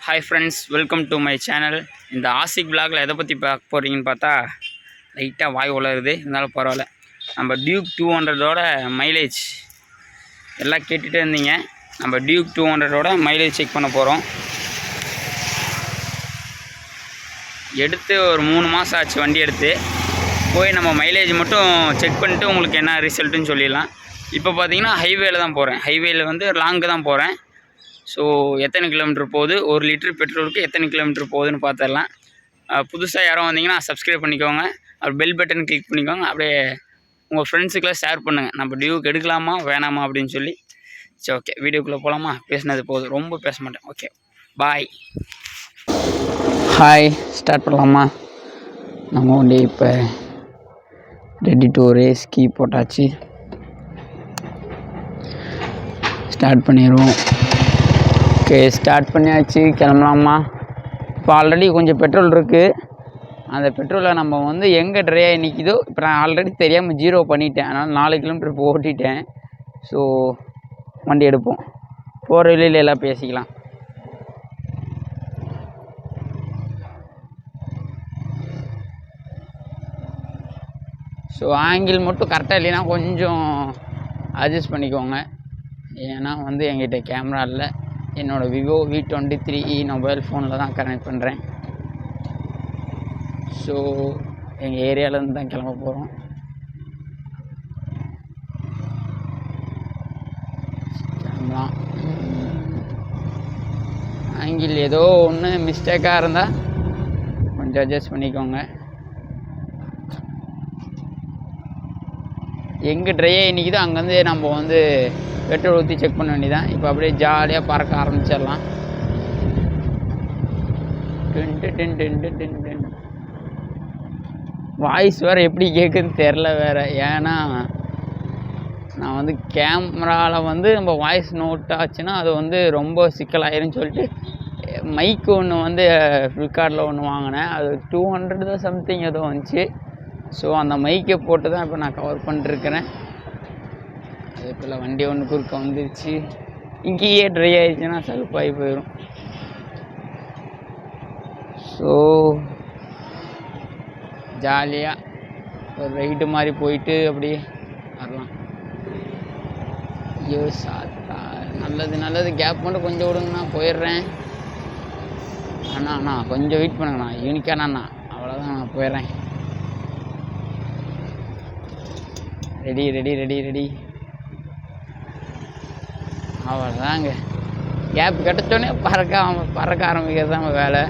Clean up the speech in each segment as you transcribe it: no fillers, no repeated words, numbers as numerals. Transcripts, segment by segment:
Hi friends, welcome to my channel. இந்த ஆசிக் பிளாகில் எதை பற்றி பார்க்க போகிறீங்கன்னு பார்த்தா லைட்டாக வாய் உளருது, இருந்தாலும் பரவாயில்ல. நம்ம டியூக் 200ஓட மைலேஜ் எல்லாம் கேட்டுகிட்டே இருந்தீங்க. நம்ம டியூக் 200ஓட மைலேஜ் செக் பண்ண போகிறோம். எடுத்து ஒரு 3 மாதம் ஆச்சு வண்டி எடுத்து. போய் நம்ம மைலேஜ் மட்டும் செக் பண்ணிவிட்டு உங்களுக்கு என்ன ரிசல்ட்டுன்னு சொல்லிடலாம். இப்போ பார்த்தீங்கன்னா ஹைவேல தான் போகிறேன். ஹைவேல வந்து லாங்கு தான் போகிறேன். ஸோ எத்தனை கிலோமீட்டர் போகுது, 1 லிட்டர் பெட்ரோலுக்கு எத்தனை கிலோமீட்டர் போகுதுன்னு பார்த்துடலாம். புதுசாக யாரும் வந்தீங்கன்னா சப்ஸ்கிரைப் பண்ணிக்கோங்க, அப்படி பெல் பட்டன் கிளிக் பண்ணிக்கோங்க. அப்படியே உங்கள் ஃப்ரெண்ட்ஸுக்கெல்லாம் ஷேர் பண்ணுங்கள், நம்ம டியூக் எடுக்கலாமா வேணாமா அப்படின்னு சொல்லி. சரி, ஓகே, வீடியோக்குள்ளே போகலாமா? பேசினது போதும், ரொம்ப பேச மாட்டேன். ஓகே, பாய். ஹாய், ஸ்டார்ட் பண்ணலாமா? நம்ம வண்டி இப்போ ரெடி டு ரேஸ் கீ போட்டாச்சு. ஸ்டார்ட் பண்ணிடுவோம். ஓகே, ஸ்டார்ட் பண்ணியாச்சு, கிளம்பலாமா? இப்போ ஆல்ரெடி கொஞ்சம் பெட்ரோல் இருக்குது. அந்த பெட்ரோலை நம்ம வந்து எங்கே ட்ரை ஆகி நிற்கிதோ, இப்போ நான் ஆல்ரெடி தெரியாமல் 0 பண்ணிட்டேன். அதனால் 4 கிலோமீட்டர் இப்போ ஓட்டிட்டேன். ஸோ வண்டி எடுப்போம், போகிற வழியில் எல்லாம் பேசிக்கலாம். ஸோ ஆங்கிள் மட்டும் கரெக்டாக இல்லைன்னா கொஞ்சம் அட்ஜஸ்ட் பண்ணிக்கோங்க. ஏன்னா வந்து என்கிட்ட கேமரா இல்லை, என்னோடய விவோ V23e மொபைல் ஃபோனில் தான் கனெக்ட் பண்ணுறேன். ஸோ எங்கள் ஏரியாவிலேருந்து தான் கிளம்ப போகிறோம். கிளம்பலாம். ஆங்கிள் ஏதோ ஒன்று மிஸ்டேக்காக இருந்தால் கொஞ்சம் அட்ஜஸ்ட் பண்ணிக்கோங்க. எங்கே ட்ரை ஆகி நிற்கிதோ அங்கேருந்து நம்ம வந்து பெட்ரோல் ஊற்றி செக் பண்ண வேண்டியதான். இப்போ அப்படியே ஜாலியாக பறக்க ஆரம்பிச்சிடலாம். வாய்ஸ் வேறு எப்படி கேட்குதுன்னு தெரில வேறு. ஏன்னா நான் வந்து கேமராவில் வந்து நம்ம வாய்ஸ் நோட் ஆச்சுன்னா அது வந்து ரொம்ப சிக்கலாயிருன்னு சொல்லிட்டு மைக்கு ஒன்று வந்து ஃப்ளிப்கார்ட்டில் ஒன்று வாங்கினேன். அது 200 தான் சம்திங் ஏதோ வந்துச்சு. ஸோ அந்த மைக்கை போட்டு தான் இப்போ நான் கவர் பண்ணிட்டுருக்கிறேன். அதுக்குள்ளே வண்டி ஒன்று குறுக்க வந்துருச்சு. இங்கேயே ட்ரை ஆகிடுச்சுன்னா சலுப்பாகி போயிடும். ஸோ ஜாலியாக ஒரு ரைடு மாதிரி போயிட்டு அப்படியே வரலாம். ஐயோ சாத்தா, நல்லது கேப் மட்டும் கொஞ்சம் விடுங்கண்ணா, போயிடுறேன். அண்ணா கொஞ்சம் வெயிட் பண்ணுங்கண்ணா, யூனிக்காண்ணா, அவ்வளோதான், நான் போயிடுறேன். ரெடி அவ்வளோதாங்க. கேப் கிடச்சோடனே பறக்க ஆரம்பிக்கிறது தான் நம்ம வேலை.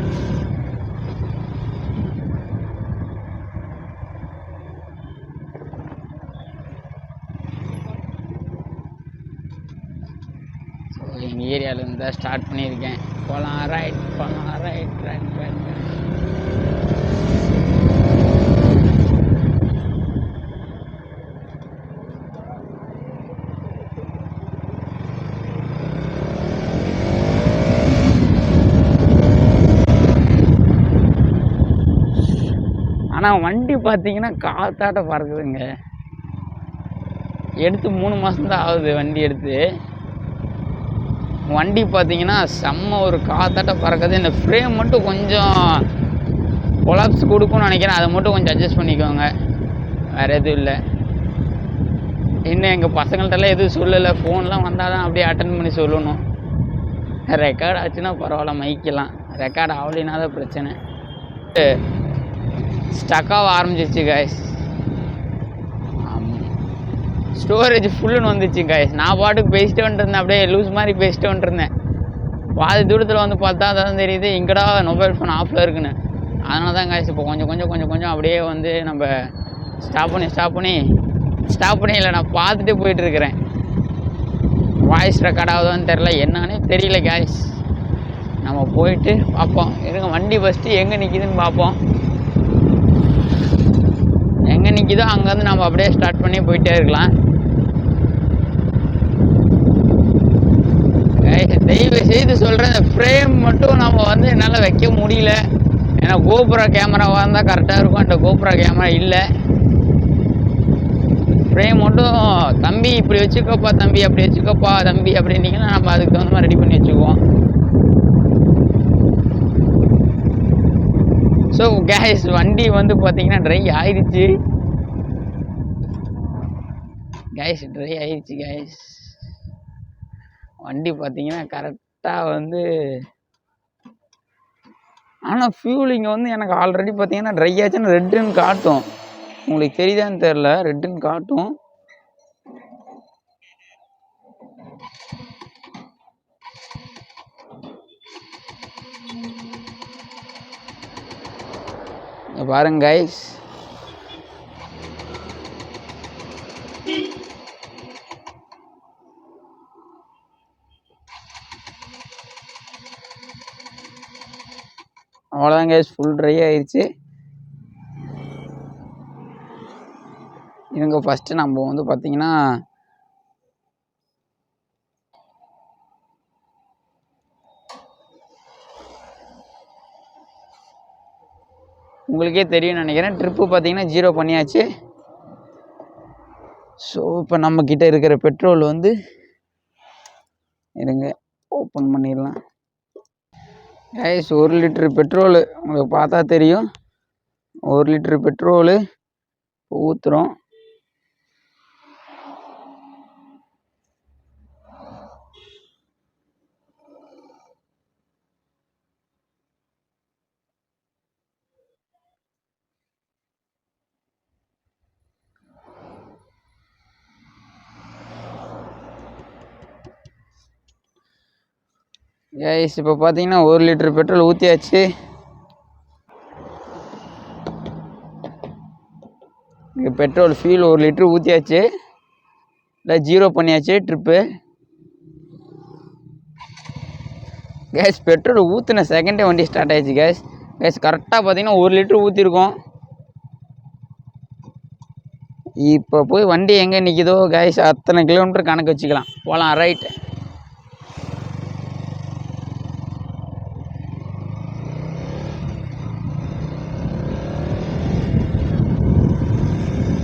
ஸோ எங்கள் ஏரியாவிலேருந்து தான் ஸ்டார்ட் பண்ணியிருக்கேன். போகலாம் ரைட். ஆனால் வண்டி பார்த்தீங்கன்னா காத்தாட்ட பறக்குதுங்க. எடுத்து 3 மாதம் தான் ஆகுது வண்டி எடுத்து. வண்டி பார்த்தீங்கன்னா செம்ம ஒரு காத்தாட்ட பறக்குது. இந்த ஃப்ரேம் மட்டும் கொஞ்சம் கொலாப்ஸ் கொடுக்கும்னு நினைக்கிறேன். அதை மட்டும் கொஞ்சம் அட்ஜஸ்ட் பண்ணிக்கோங்க, வேறு எதுவும் இல்லை. இன்னும் எங்கள் பசங்கள்ட்டெல்லாம் எதுவும் சொல்லலை. ஃபோன்லாம் வந்தால் தான் அப்படியே அட்டன் பண்ணி சொல்லணும். ரெக்கார்ட் ஆச்சுன்னா பரவாயில்ல, மைக்கெல்லாம் ரெக்கார்ட் ஆகலைன்னா தான் பிரச்சனை. ஸ்டக்காக ஆரம்பிச்சிச்சு காய்ஸ். ஸ்டோரேஜ் ஃபுல்லுன்னு வந்துச்சு காய்ஸ். நான் பாட்டுக்கு பேசிட்டு வந்துருந்தேன், அப்படியே லூஸ் மாதிரி பேசிட்டு வந்துருந்தேன். பாதி தூரத்தில் வந்து பார்த்தா தான் தெரியுது இங்கடா மொபைல் ஃபோன் ஆஃபில் இருக்குன்னு. அதனால தான் காய்ஸ் இப்போ கொஞ்சம் அப்படியே வந்து நம்ம ஸ்டாப் பண்ணி இல்லை, நான் பார்த்துட்டு போயிட்டுருக்கிறேன். வாய்ஸ் ரெக்கார்ட் ஆகுதான்னு தெரில, என்னன்னே தெரியல காய்ஸ். நம்ம போயிட்டு பார்ப்போம். இருங்க, வண்டி ஃபஸ்ட்டு எங்கே நிற்கிதுன்னு பார்ப்போம். எங்கே நிற்கிதோ அங்கேருந்து நம்ம அப்படியே ஸ்டார்ட் பண்ணி போயிட்டே இருக்கலாம். தயவு செய்து சொல்கிறேன், இந்த ஃப்ரேம் மட்டும் நம்ம வந்து என்னால் வைக்க முடியல. ஏன்னா கோபுரா கேமராவாக இருந்தால் கரெக்டாக இருக்கும். அந்த கோபுரா கேமரா இல்லை. ஃப்ரேம் மட்டும் தம்பி இப்படி வச்சுக்கப்பா, தம்பி அப்படி வச்சுக்கப்பா, தம்பி அப்படின்னீங்கன்னா நம்ம அதுக்கு தகுந்த மாதிரி ரெடி பண்ணி வச்சுக்குவோம். ஸோ கேஸ் வண்டி வந்து பார்த்தீங்கன்னா ட்ரை ஆயிடுச்சு கேஸ். வண்டி பார்த்தீங்கன்னா கரெக்டாக வந்து, ஆனால் ஃபியூலிங் வந்து எனக்கு ஆல்ரெடி பார்த்தீங்கன்னா ட்ரை ஆச்சுன்னு ரெட்டுன்னு காட்டும். உங்களுக்கு தெரியுதான்னு தெரில, ரெட்டுன்னு காட்டும். பாருங்க கைஸ், அவ்வளோதான் கைஸ், ஃபுல் ட்ரை ஆயிடுச்சு. இவங்க ஃபஸ்ட்டு நம்ம வந்து பார்த்தீங்கன்னா உங்களுக்கே தெரியும் நினைக்கிறேன், ட்ரிப்பு பார்த்தீங்கன்னா 0 பண்ணியாச்சு. ஸோ இப்போ நம்மக்கிட்ட இருக்கிற பெட்ரோல் வந்து இருங்க ஓப்பன் பண்ணிடலாம் கைஸ். 1 லிட்ரு பெட்ரோலு உங்களுக்கு பார்த்தா தெரியும். 1 லிட்ரு பெட்ரோலு ஊற்றுறோம். கைஸ் இப்போ பார்த்தீங்கன்னா 1 லிட்ரு பெட்ரோல் ஊற்றியாச்சு. பெட்ரோல் ஃபியூல் 1 லிட்ரு ஊற்றியாச்சு, இல்லை 0 பண்ணியாச்சு ட்ரிப்பு. கேஸ் பெட்ரோல் ஊற்றின செகண்டே வண்டி ஸ்டார்ட் ஆயிடுச்சு கேஸ். கரெக்டாக பார்த்தீங்கன்னா 1 லிட்ரு ஊற்றிருக்கோம். இப்போ போய் வண்டி எங்கே நிற்கிதோ கேஸ், அத்தனை கிலோமீட்டர் கணக்கு வச்சுக்கலாம், போகலாம். Right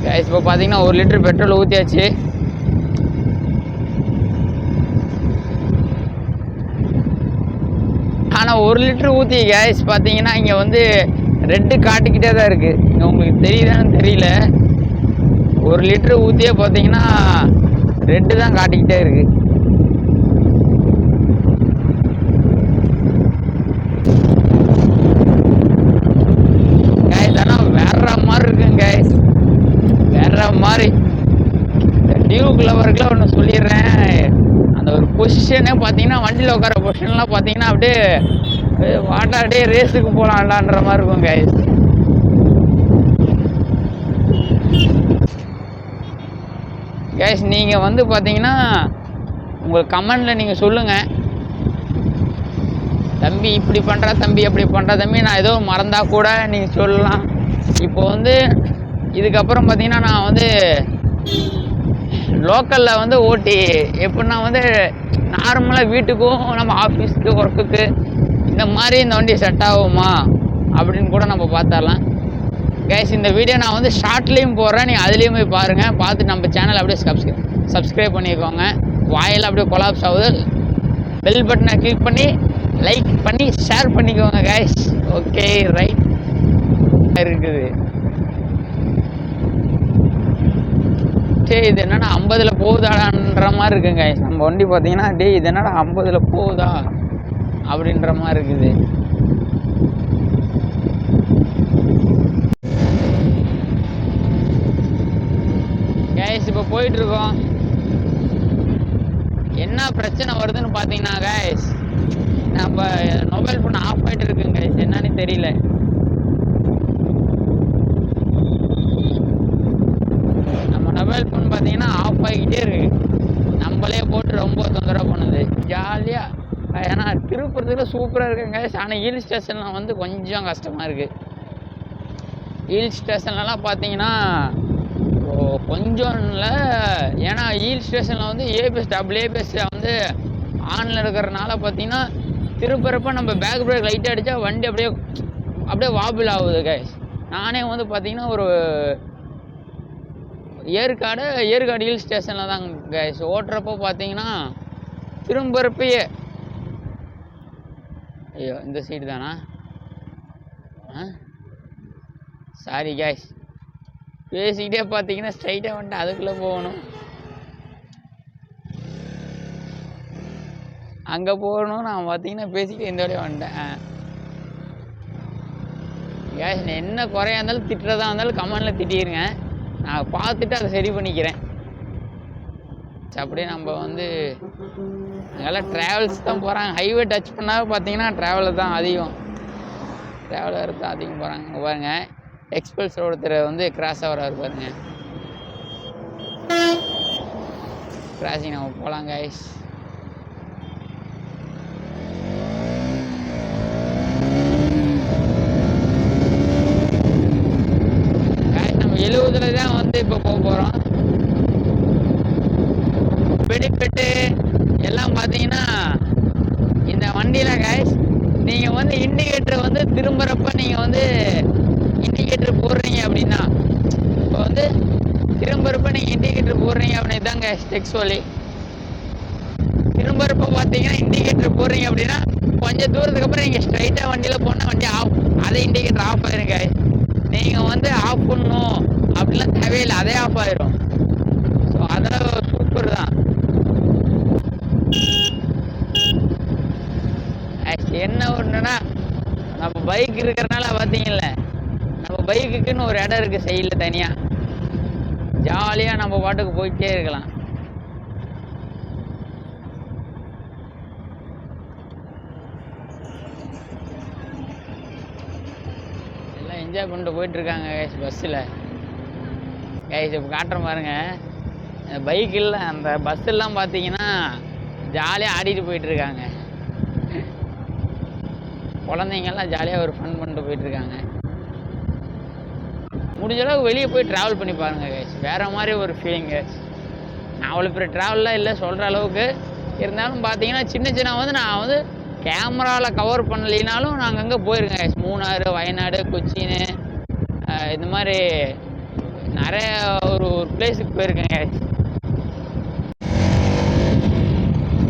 case. இப்போ பார்த்தீங்கன்னா 1 லிட்ரு பெட்ரோல் ஊற்றியாச்சு. ஆனால் 1 லிட்ரு ஊற்றி கேஸ் பார்த்தீங்கன்னா இங்கே வந்து ரெட்டு காட்டிக்கிட்டே தான் இருக்குது. இங்கே உங்களுக்கு தெரியுதான்னு தெரியல, 1 லிட்ரு ஊற்றியே பார்த்தீங்கன்னா ரெட்டு தான் காட்டிக்கிட்டே இருக்குது. கேஸ் ஆனால் வேற மாதிரி இருக்குங்க கேஸ், வேற மாதிரி. இந்த டியூக் லவருக்குலாம் ஒன்று சொல்லிடுறேன், அந்த ஒரு பொசிஷனே பார்த்தீங்கன்னா வண்டியில் உட்கார பொசிஷன்லாம் பார்த்தீங்கன்னா அப்படியே வாட்டாடியே ரேஸுக்கு போகலான்டான்ற மாதிரி இருக்கும் கைஸ். கைஸ் நீங்கள் வந்து பார்த்தீங்கன்னா உங்கள் கமெண்டில் நீங்கள் சொல்லுங்கள், தம்பி இப்படி பண்ணுறா தம்பி அப்படி பண்ணுறா தம்பி, நான் ஏதோ மறந்தால் கூட நீங்கள் சொல்லலாம். இப்போ வந்து இதுக்கப்புறம் பார்த்தீங்கன்னா நான் வந்து லோக்கலில் வந்து ஓட்டி எப்படின்னா வந்து நார்மலாக வீட்டுக்கும் நம்ம ஆஃபீஸுக்கு ஒர்க்குக்கு இந்த மாதிரி இந்த வண்டி செட் ஆகுமா அப்படின்னு கூட நம்ம பார்த்துடலாம். கைஸ் இந்த வீடியோ நான் வந்து ஷார்ட்லேயும் போடுறேன், நீங்கள் அதுலேயும் போய் பாருங்கள். பார்த்துட்டு நம்ம சேனல் அப்படியே சப்ஸ்கிரைப் பண்ணிக்கோங்க. வாயில் அப்படியே கொலாப்ஸ் ஆகுது, பெல் பட்டனை கிளிக் பண்ணி லைக் பண்ணி ஷேர் பண்ணிக்கோங்க கைஸ். ஓகே ரைட் இருக்குது. சரி இது என்னடா 50ல் போகுதாடான்ற மாதிரி இருக்குங்க கைஸ். நம்ம வண்டி பார்த்தீங்கன்னா டே இது என்னடா 50ல் போகுதா அப்படின்ற மாதிரி இருக்குது. கைஸ் இப்போ போயிட்டுருக்கோம். என்ன பிரச்சனை வருதுன்னு பார்த்தீங்கன்னா கைஸ், நம்ம மொபைல் ஃபோன் ஆஃப் ஆகிட்டு இருக்குங்க கைஸ், என்னன்னு தெரியல. நம்ம மொபைல் ஃபோன் பார்த்தீங்கன்னா ஆஃப் ஆகிக்கிட்டே இருக்கு, நம்மளே போட்டு ரொம்ப தொந்தரவு பண்ணுது. ஜாலியாக ஏன்னா திருப்பூரத்துல சூப்பராக இருக்குங்க கைஸ். ஆனால் ஹில் ஸ்டேஷனில் வந்து கொஞ்சம் கஷ்டமாக இருக்குது. ஹில் ஸ்டேஷன்லலாம் பார்த்தீங்கன்னா கொஞ்சம் இல்லை, ஏன்னா ஹில் ஸ்டேஷனில் வந்து ஏபிஎஸ் டபுள் ஏபிஎஸ் வந்து ஆனில் இருக்கிறனால பார்த்தீங்கன்னா திருப்பறப்ப நம்ம பேக் பிரேக் லைட்டாக அடித்தா வண்டி அப்படியே வாபிள் ஆகுது கைஸ். நானே வந்து பார்த்தீங்கன்னா ஒரு ஏற்காடு ஹில் ஸ்டேஷனில் தாங்க கைஸ் ஓட்டுறப்போ பார்த்தீங்கன்னா திரும்பறப்பயே ஐயோ இந்த சைடு தானா சாரி கேஷ். பேசிக்கிட்டே பார்த்தீங்கன்னா ஸ்ட்ரைட்டாக வந்துட்டு அதுக்குள்ளே போகணும். அங்கே போகணும். நான் பார்த்தீங்கன்னா பேசிக்கிட்டே இந்த வழியாக வந்துட்டேன். கேஷ் என்ன குறையா இருந்தாலும் திட்டுறதா இருந்தாலும் கமெண்டில் திட்டிடுங்க. நான் பார்த்துட்டு அதை சரி பண்ணிக்கிறேன். அப்படியே நம்ம வந்து அங்கெல்லாம் ட்ராவல்ஸ் தான் போகிறாங்க. ஹைவே டச் பண்ணால் பார்த்தீங்கன்னா ட்ராவலர் தான் அதிகம். ட்ராவலர் தான் அதிகம் போகிறாங்க. இங்கே பாருங்கள், எக்ஸ்பிரஸ் ஒருத்தர் வந்து கிராஸ் ஆகிறாரு பாருங்க. கிராசிங் நம்ம போகலாம் கைஸ். நம்ம 70 தான் வந்து இப்போ போக போகிறோம். பெனிஃபிட்டு எல்லாம் பார்த்தீங்கன்னா இந்த வண்டியில் கைஸ் நீங்கள் வந்து இண்டிகேட்டர் வந்து திரும்புகிறப்ப நீங்கள் வந்து இண்டிகேட்டர் போடுறீங்க அப்படின்னா, இப்போ வந்து திரும்புகிறப்ப நீங்கள் இண்டிகேட்டர் போடுறீங்க அப்படின்னு தாங்க டெக்ஸ் சொல்லி திரும்புகிறப்ப பார்த்தீங்கன்னா இண்டிகேட்டர் போடுறீங்க அப்படின்னா கொஞ்சம் தூரத்துக்கு அப்புறம் நீங்கள் ஸ்ட்ரைட்டாக வண்டியில் போனால் வண்டி ஆஃப், அதே இண்டிகேட்டர் ஆஃப் ஆயிருங்க. நீங்கள் வந்து ஆஃப் பண்ணணும் அப்படிலாம் தேவையில்லை, அதே ஆஃப் ஆயிரும். ஸோ அதெல்லாம் சூப்பர் தான். என்ன ஒன்றுனா நம்ம பைக் இருக்கிறனால பார்த்தீங்கல்ல, நம்ம பைக்குக்குன்னு ஒரு இடம் இருக்குது சைடில் தனியாக. ஜாலியாக நம்ம பாட்டுக்கு போயிட்டே இருக்கலாம். எல்லாம் என்ஜாய் பண்ணிட்டு போயிட்டுருக்காங்க கைஸ் பஸ்ஸில். கைஸ் இப்போ காட்டுற பாருங்க, பைக்கில் அந்த பஸ்ஸெல்லாம் பார்த்தீங்கன்னா ஜாலியாக ஆடிட்டு போயிட்டுருக்காங்க. குழந்தைங்கள்லாம் ஜாலியாக ஒரு ஃபன் பண்ணிட்டு போயிட்டுருக்காங்க. முடிஞ்ச அளவுக்கு வெளியே போய் ட்ராவல் பண்ணி பாருங்கள் கைஸ், வேறு மாதிரி ஒரு ஃபீலிங் கைஸ். நான் அவ்வளோ பெரிய ட்ராவல்லாம் இல்லை சொல்கிற அளவுக்கு இருந்தாலும் பார்த்தீங்கன்னா சின்ன வந்து நான் வந்து கேமராவில் கவர் பண்ணலினாலும் நாங்கள் அங்கே போயிருக்கேன் கைஸ். மூணாறு, வயநாடு, கொச்சின்னு இந்த மாதிரி நிறைய ஒரு பிளேஸுக்கு போயிருக்கேன் கைஸ்.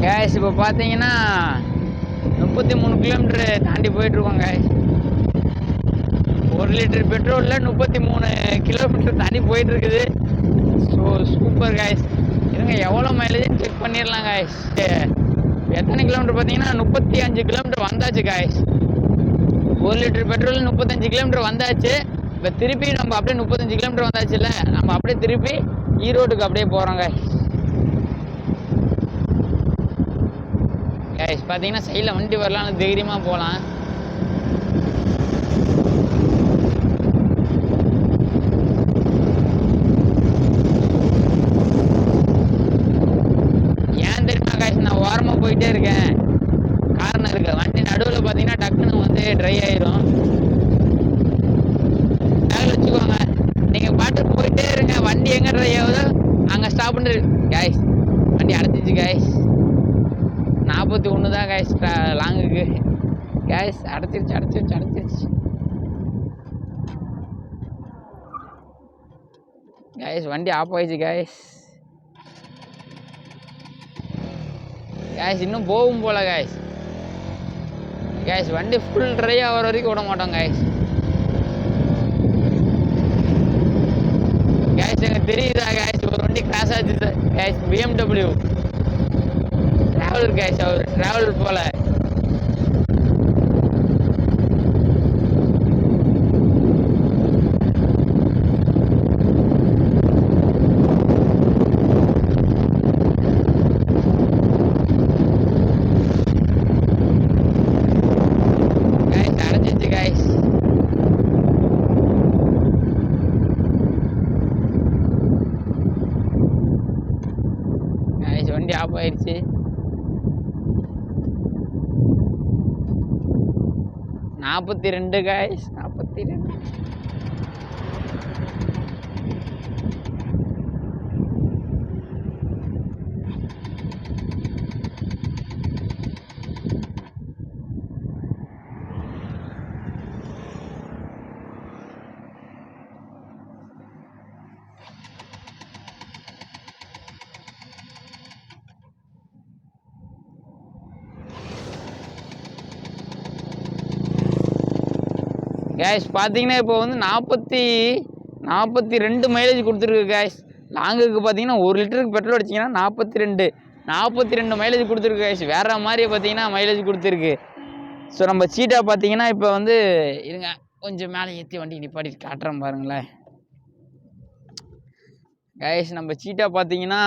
கைஸ் இப்போ பார்த்தீங்கன்னா 33 கிலோமீட்டரு தாண்டி போயிட்டுருக்கோம் கைஸ். 1 லிட்டர் பெட்ரோலில் 33 கிலோமீட்டர் தாண்டி போயிட்டுருக்குது. So super guys. இருங்க எவ்வளோ மைலேஜ்னு செக் பண்ணிடலாம் கைஸ். எத்தனை கிலோமீட்டர் பார்த்தீங்கன்னா 35 கிலோமீட்டர் வந்தாச்சு கைஸ். 1 லிட்டர் பெட்ரோல் 35 கிலோமீட்டர் வந்தாச்சு. இப்போ திருப்பி நம்ம அப்படியே 35 கிலோமீட்டர் வந்தாச்சுல்ல, நம்ம அப்படியே திருப்பி ஈரோட்டுக்கு அப்படியே போகிறோம் கைஸ். கைஸ் பார்த்தீங்கன்னா சைடில் வண்டி வரலான்னு தைரியமாக போகலாம். ஏன் தெரியுமா கைஸ், நான் ஓரமாக போயிட்டே இருக்கேன். காரணம் இருக்குது, வண்டி நடுவில் பார்த்தீங்கன்னா டக்குன்னு வந்து ட்ரை ஆயிரும். பேக்கில் வச்சுக்கோங்க, நீங்கள் பாட்டு போயிட்டே இருங்க. வண்டி எங்கே ட்ரை ஆகுதோ அங்கே ஸ்டாப் பண்ணிரு கைஸ். வண்டி அடைச்சிச்சு கைஸ். 41 தான் கைஸ் லாங்குக்கு. கைஸ் அடைச்சிருச்சு. கைஸ் வண்டி ஆஃப் ஆயிடுச்சு கைஸ். இன்னும் போகும் போல கைஸ். வண்டி ஃபுல் ட்ரை ஆகிற வரைக்கும் விட மாட்டோம் கைஸ். எனக்கு தெரியுதா கைஸ், ஒரு வண்டி கிராஸ் ஆச்சு கைஸ். BMW டிராவலர் கைஸ், அவர் டிராவலர் போல. அடைஞ்சிச்சு கைஸ். வண்டி ஆஃப் ஆயிடுச்சு. 42 கைஸ், 42. கேஷ் பார்த்தீங்கன்னா இப்போ வந்து 42 மைலேஜ் கொடுத்துருக்கு கேஷ். லாங்குக்கு பார்த்தீங்கன்னா 1 லிட்டருக்கு பெட்ரோல் அடிச்சிங்கன்னா 42 மைலேஜ் கொடுத்துருக்கு கேஷ். வேறு மாதிரி பார்த்தீங்கன்னா மைலேஜ் கொடுத்துருக்கு. ஸோ நம்ம சீட்டா பார்த்தீங்கன்னா இப்போ வந்து இருங்க கொஞ்சம் மேலே ஏற்றி வண்டி நிப்பாட்டி காட்டுறேன் பாருங்களேன் கேஷ். நம்ம சீட்டா பார்த்தீங்கன்னா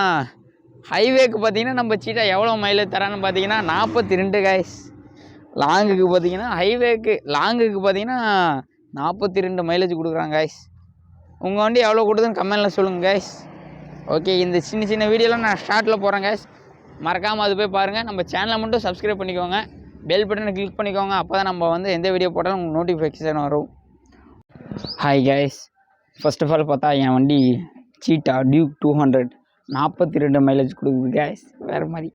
ஹைவேக்கு பார்த்தீங்கன்னா நம்ம சீட்டா எவ்வளோ மைலேஜ் தரான்னு பார்த்தீங்கன்னா 42 கேஷ். லாங்குக்கு பார்த்தீங்கன்னா லாங்குக்கு பார்த்தீங்கன்னா 42 மைலேஜ் கொடுக்குறாங்க கைஸ். உங்கள் வண்டி எவ்வளோ கொடுத்துன்னு கமெண்டில் சொல்லுங்கள் கைஸ். ஓகே, இந்த சின்ன வீடியோலாம் நான் ஷார்ட்டில் போகிறேன் கைஸ். மறக்காமல் அது போய் பாருங்கள். நம்ம சேனலை மட்டும் சப்ஸ்கிரைப் பண்ணிக்கோங்க, பெல் பட்டனை கிளிக் பண்ணிக்கோங்க. அப்போ தான் நம்ம வந்து எந்த வீடியோ போட்டாலும் உங்களுக்கு நோட்டிஃபிகேஷன் வரும். Hi guys, first of all பார்த்தா என் வண்டி சீட்டா டியூக் 200 42 மைலேஜ் கொடுக்குது கைஸ். வேறு மாதிரி